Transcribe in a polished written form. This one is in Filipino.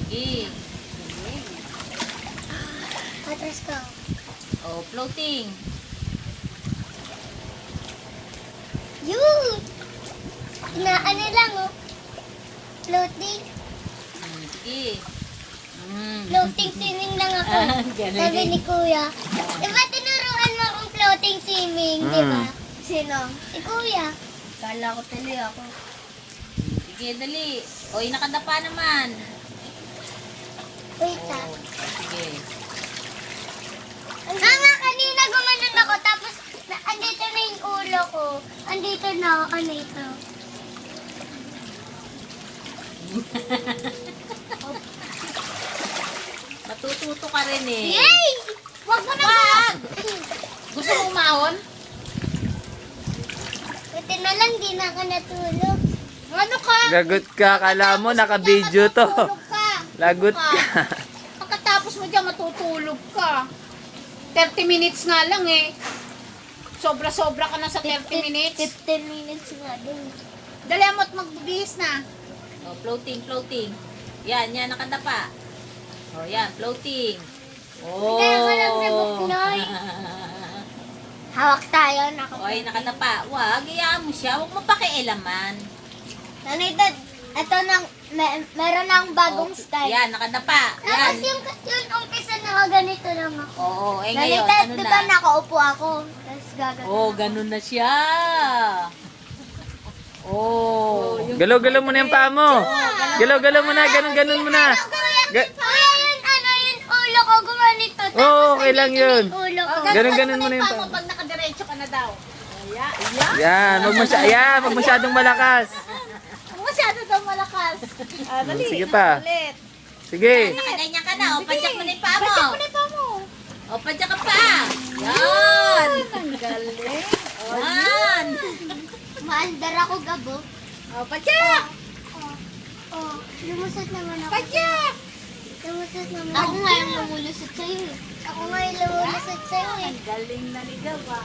Sige. Atras ka. Oh, floating. Yun! Ano lang, oh. Floating. Sige. Floating swimming lang ako. Galing. Sabi ni Kuya. Diba tinuruan mo akong floating swimming, di ba? Sino? Si Kuya. Kala ko tuloy ako. Sige, dali. Oy, nakadapa naman. Wait, ha. Sige. Mama, kanina gumanon ako, tapos andito na yung ulo ko. Andito na, ano ito? Matututo ka rin eh. Yay! Wag mo na ba? Wag! Gusto mo umahon? Buti na lang, di na ako natulog. Ano ka? Lagot ka, kala mo naka-video to. Matutulog ka. Lagot ka. Pagkatapos mo dyan, matutulog ka. 30 minutes nga lang eh. Sobra-sobra ka na sa 30 minutes. 15 minutes nga din. Dali mo at magbibihis na. Oh, floating, floating. Yan, yan, nakadapa. Oh, yan, floating. Oh. Kaya ka lang sa buknoy. Hawak tayo, Oy, nakadapa. Wag, iyaan mo siya. Huwag mo pakialaman. Nanay Dad, ito nang, meron ng bagong style. Yan, nakadapa. Tapos Yan. yung umpisa na ganito lang ako. Oo, eh Nanay ngayon, Dad, ano di ba na? nakaupo ako? Tapos gagawin. Oh, ganun na siya. Oh. Galaw-galaw mo na yung paa mo. Galaw-galaw mo na, ganun-ganun mo na. Ga- Kuya, yun ulo ko gumanito. Tapos Oo, okay lang andito na yun. yung ulo ko. Ganun-ganun mo na yung paa mo paa. pag nakadiretso ka na daw. Yan, wag masyadong malakas. Masyado daw malakas. Dali. Sige pa. Ulit. Sige. Nakaganyan ka na. O, padyak mo na yung paa mo. Padyak mo na yung paa mo. O, padyak ka pa. Yan. Ang galing. Yan. Maandar ako, Gabo. O, padyak. Oh, lumusot naman ako. Padyak. Lumusot naman ako. Ako nga yung lumulusot sa'yo eh. Ako nga yung lumulusot sa'yo eh. Ang galing na ni Gaba.